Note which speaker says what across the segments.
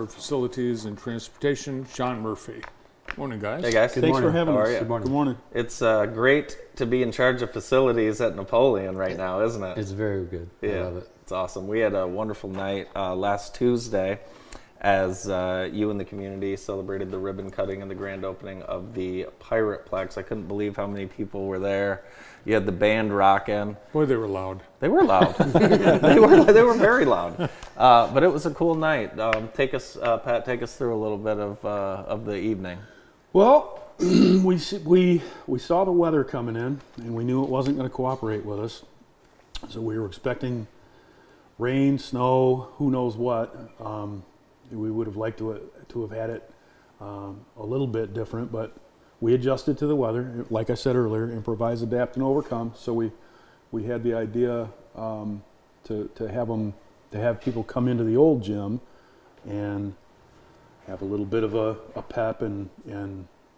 Speaker 1: Director of Facilities and Transportation, Shawn Murphy. Morning, guys.
Speaker 2: Hey, guys.
Speaker 3: Thanks for having us.
Speaker 2: Good
Speaker 3: morning. Good morning.
Speaker 2: It's great to be in charge of facilities at Napoleon right now, isn't it?
Speaker 4: It's very good.
Speaker 2: Yeah,
Speaker 4: I love it.
Speaker 2: It's awesome. We had a wonderful night last Tuesday as you and the community celebrated the ribbon cutting and the grand opening of the Pirateplex. I couldn't believe how many people were there. You had the band rocking.
Speaker 1: Boy, they were loud.
Speaker 2: They were loud. they were very loud. But it was a cool night. Take us, Pat. Take us through a little bit of the evening.
Speaker 3: Well, we saw the weather coming in, and we knew it wasn't going to cooperate with us. So we were expecting rain, snow, who knows what. We would have liked to have had it a little bit different, but we adjusted to the weather. Like I said earlier, improvise, adapt, and overcome. So we had the idea to have people come into the old gym and have a little bit of a pep and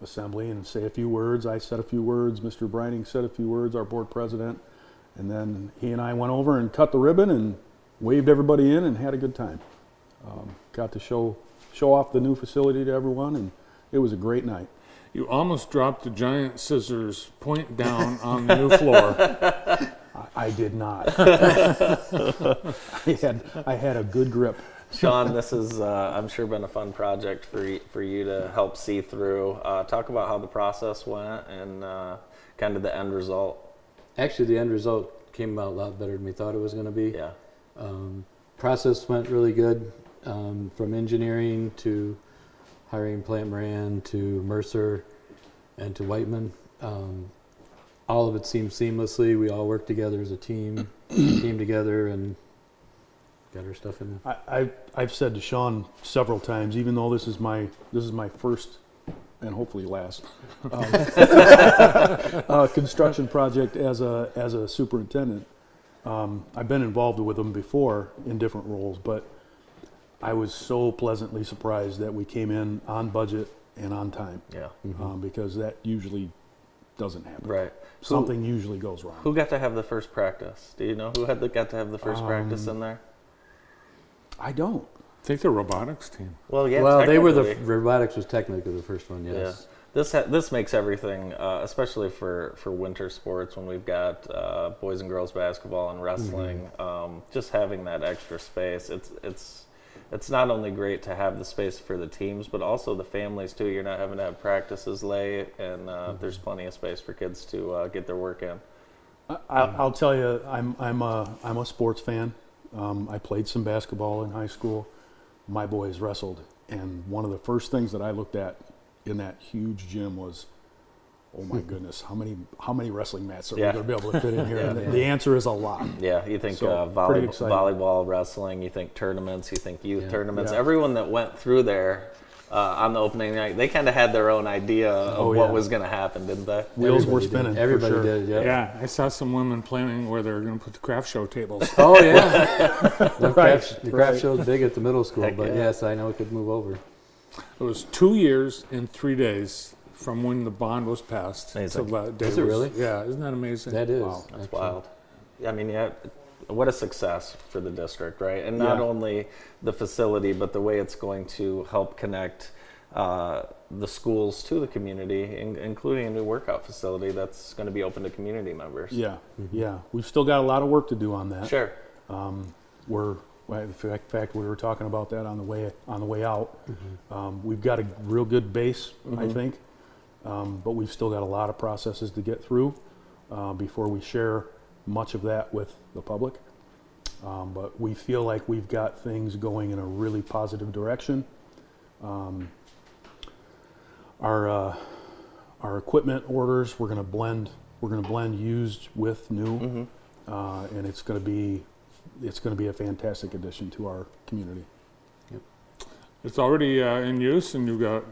Speaker 3: assembly and say a few words. I said a few words. Mr. Brining said a few words, our board president. And then he and I went over and cut the ribbon and waved everybody in and had a good time. Got to show off the new facility to everyone, and it was a great night.
Speaker 1: You almost dropped the giant scissors point down on the new floor.
Speaker 3: I did not. I had a good grip.
Speaker 2: Shawn, this is, I'm sure, been a fun project for you to help see through. Talk about how the process went and kind of the end result.
Speaker 4: Actually, the end result came out a lot better than we thought it was going to be.
Speaker 2: Yeah.
Speaker 4: Process went really good, from engineering to hiring Plant Moran to Mercer and to Whiteman. All of it seemed seamlessly. We all worked together as a team, came together and got our stuff in.
Speaker 3: I've said to Shawn several times, even though this is my first and hopefully last construction project as a superintendent. I've been involved with them before in different roles, but I was so pleasantly surprised that we came in on budget and on time.
Speaker 2: Yeah.
Speaker 3: Because that usually doesn't happen.
Speaker 2: Right.
Speaker 3: Something usually goes wrong.
Speaker 2: Who got to have the first practice? Do you know who got to have the first practice in there?
Speaker 3: I don't.
Speaker 1: I think the robotics team.
Speaker 2: Well, yeah.
Speaker 4: Well, they were robotics was technically the first one. Yes.
Speaker 2: Yeah. This makes everything, especially for winter sports when we've got boys and girls basketball and wrestling. Just having that extra space, it's not only great to have the space for the teams, but also the families too. You're not having to have practices late, and there's plenty of space for kids to get their work in.
Speaker 3: I'll tell you, I'm a sports fan. I played some basketball in high school. My boys wrestled, and one of the first things that I looked at in that huge gym was, oh my goodness, how many wrestling mats are we going to be able to fit in here? And the answer is a lot.
Speaker 2: Yeah, you think
Speaker 3: So,
Speaker 2: volleyball, wrestling, you think tournaments, you think youth tournaments.
Speaker 3: Yeah.
Speaker 2: Everyone that went through there on the opening night, they kind of had their own idea of what was going to to didn't they?
Speaker 3: Wheels were spinning.
Speaker 4: Everybody
Speaker 3: for sure.
Speaker 4: did. Yep.
Speaker 1: Yeah, I saw some women planning where they were going to put the craft show tables.
Speaker 4: Oh yeah. The
Speaker 3: Right.
Speaker 4: craft show's big at the middle school,
Speaker 2: Heck
Speaker 4: but
Speaker 2: yeah.
Speaker 4: yes, I know it could move over.
Speaker 1: It was 2 years and 3 days from when the bond was passed.
Speaker 2: Amazing.
Speaker 1: till that day
Speaker 4: Is it really?
Speaker 1: Yeah, isn't that amazing?
Speaker 4: That is.
Speaker 3: Wow.
Speaker 2: That's wild. I mean, what a success for the district, right? And not only the facility, but the way it's going to help connect the schools to the community, including a new workout facility that's going to be open to community members.
Speaker 3: Yeah, yeah. We've still got a lot of work to do on that.
Speaker 2: Sure.
Speaker 3: In fact, we were talking about that on the way out. We've got a real good base, I think, but we've still got a lot of processes to get through before we share much of that with the public. But we feel like we've got things going in a really positive direction. Our equipment orders, we're going to blend used with new, and it's going to be a fantastic addition to our community.
Speaker 4: Yep.
Speaker 1: It's already in use, and you've got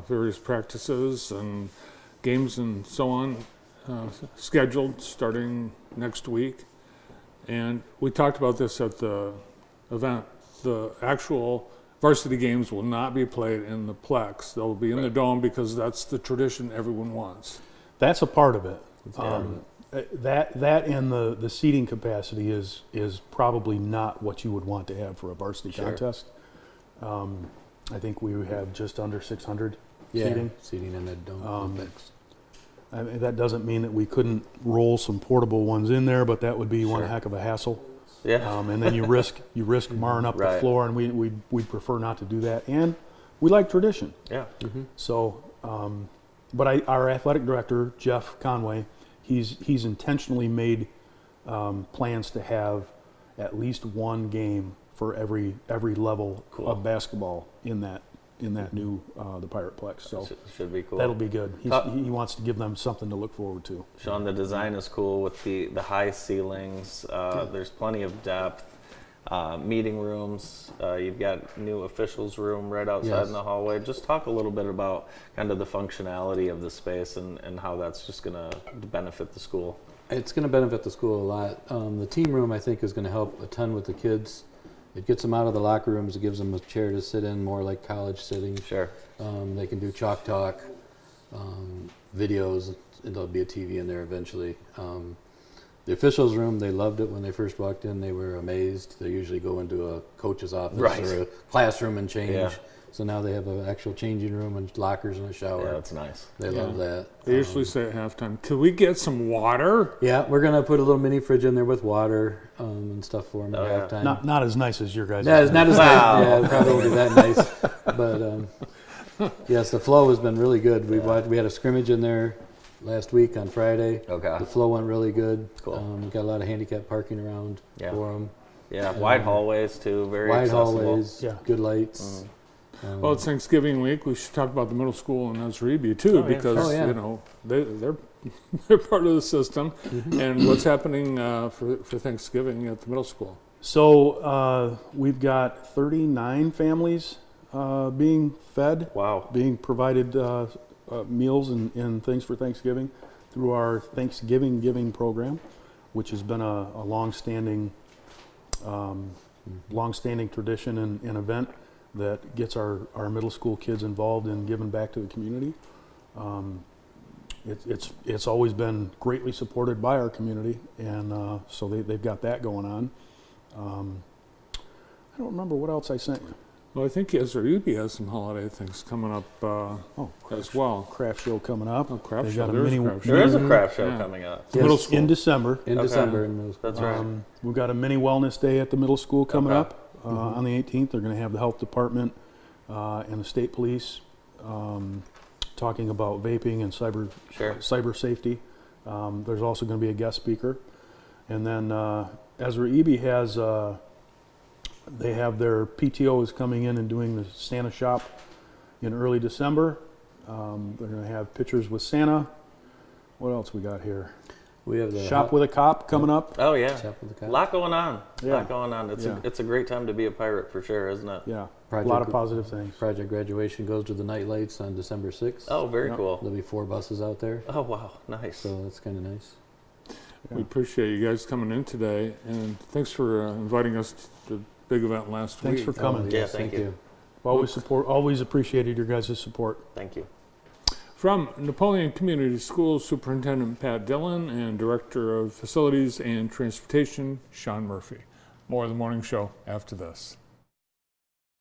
Speaker 1: various practices and games and so on scheduled starting next week. And we talked about this at the event. The actual varsity games will not be played in the Plex. They'll be in the Dome because that's the tradition everyone wants.
Speaker 3: That's a part of it. That and the seating capacity is probably not what you would want to have for a varsity contest. I think we have just under 600
Speaker 4: Yeah,
Speaker 3: seating.
Speaker 4: seating in that dome complex.
Speaker 3: I mean, that doesn't mean that we couldn't roll some portable ones in there, but that would be one
Speaker 2: Sure.
Speaker 3: heck of a hassle.
Speaker 2: Yeah.
Speaker 3: And then you risk marring up the
Speaker 2: Right.
Speaker 3: floor, and we'd prefer not to do that. And we like tradition.
Speaker 2: Yeah.
Speaker 3: So, but our athletic director, Jeff Conway, he's intentionally made plans to have at least one game for every level
Speaker 2: Cool.
Speaker 3: of basketball in that new the Pirateplex. So
Speaker 2: Should be cool.
Speaker 3: that'll be good. He wants to give them something to look forward to.
Speaker 2: Shawn, the design is cool with the high ceilings. There's plenty of depth. Meeting rooms. You've got new officials room right outside
Speaker 4: Yes.
Speaker 2: in the hallway. Just talk a little bit about kind of the functionality of the space and how that's just going to benefit the school.
Speaker 4: It's going to benefit the school a lot. The team room, I think, is going to help a ton with the kids. It gets them out of the locker rooms. It gives them a chair to sit in, more like college sitting.
Speaker 2: Sure.
Speaker 4: They can do chalk talk, videos. There'll be a TV in there eventually. The officials room, they loved it when they first walked in. They were amazed. They usually go into a coach's office
Speaker 2: Right.
Speaker 4: or a classroom and change.
Speaker 2: Yeah.
Speaker 4: So now they have an actual changing room and lockers and a shower.
Speaker 2: Yeah, that's nice.
Speaker 4: They love that.
Speaker 1: They usually say at halftime, "Could we get some water?"
Speaker 4: Yeah, we're gonna put a little mini fridge in there with water and stuff for them at
Speaker 2: Oh, yeah.
Speaker 4: halftime.
Speaker 3: Not as nice as your guys.
Speaker 4: Yeah, it's not as
Speaker 2: Wow.
Speaker 4: nice. Yeah, it probably won't be that nice. But yes, the flow has been really good. We had a scrimmage in there last week on Friday.
Speaker 2: Okay.
Speaker 4: The flow went really good.
Speaker 2: Cool.
Speaker 4: We got a lot of handicap parking around
Speaker 2: Yeah.
Speaker 4: for them.
Speaker 2: Yeah, wide hallways too, very
Speaker 4: Wide
Speaker 2: accessible.
Speaker 4: hallways,
Speaker 3: Yeah.
Speaker 4: good lights.
Speaker 1: Well, it's Thanksgiving week. We should talk about the middle school in Ezreebe too,
Speaker 2: Oh, yeah.
Speaker 1: because
Speaker 4: Oh, yeah.
Speaker 1: you know they're they're part of the system. And what's happening for Thanksgiving at the middle school?
Speaker 3: So we've got 39 families being fed,
Speaker 2: Wow.
Speaker 3: being provided meals and things for Thanksgiving through our Thanksgiving Giving program, which has been a long-standing tradition and event that gets our middle school kids involved in giving back to the community. It's always been greatly supported by our community, and so they've got that going on. I don't remember what else I sent you.
Speaker 1: Well, I think Ezreebe has some holiday things coming up as well.
Speaker 3: Craft show coming up.
Speaker 1: Oh, craft
Speaker 3: They've
Speaker 1: show.
Speaker 3: got a
Speaker 1: There's
Speaker 3: mini-
Speaker 1: craft show.
Speaker 2: There is a craft show
Speaker 1: Yeah.
Speaker 2: coming up.
Speaker 1: The middle
Speaker 3: Yes,
Speaker 1: school.
Speaker 3: in December.
Speaker 4: In
Speaker 2: Okay.
Speaker 4: December. In those
Speaker 2: That's right.
Speaker 3: We've got a mini wellness day at the middle school coming
Speaker 2: Okay.
Speaker 3: up on the 18th. They're going to have the health department and the state police talking about vaping and
Speaker 2: Sure.
Speaker 3: cyber safety. There's also going to be a guest speaker, and then Ezreebe has they have their PTOs coming in and doing the Santa shop in early December. They're going to have pictures with Santa. What else we got here?
Speaker 4: We have the
Speaker 3: Shop with a cop coming up.
Speaker 2: Oh yeah.
Speaker 4: Shop with the
Speaker 2: A
Speaker 4: Cop.
Speaker 2: lot going on.
Speaker 3: Yeah.
Speaker 2: Lot going on.
Speaker 3: Yeah.
Speaker 2: It's a great time to be a pirate for sure, isn't it?
Speaker 3: Yeah,
Speaker 4: Project
Speaker 3: a lot of positive things.
Speaker 4: Project graduation goes to the night lights on December 6th.
Speaker 2: Oh, very
Speaker 3: Yep.
Speaker 2: cool.
Speaker 4: There'll be 4 buses out there,
Speaker 2: Oh wow, nice.
Speaker 4: so that's kind of nice.
Speaker 1: We appreciate you guys coming in today, and thanks for inviting us to the big event last
Speaker 3: Thanks
Speaker 1: week.
Speaker 3: for coming.
Speaker 2: Yeah, thank you.
Speaker 3: Always appreciated your guys' support.
Speaker 2: Thank you.
Speaker 1: From Napoleon Community Schools, Superintendent Pat Dillon and Director of Facilities and Transportation, Shawn Murphy. More of the morning show after this.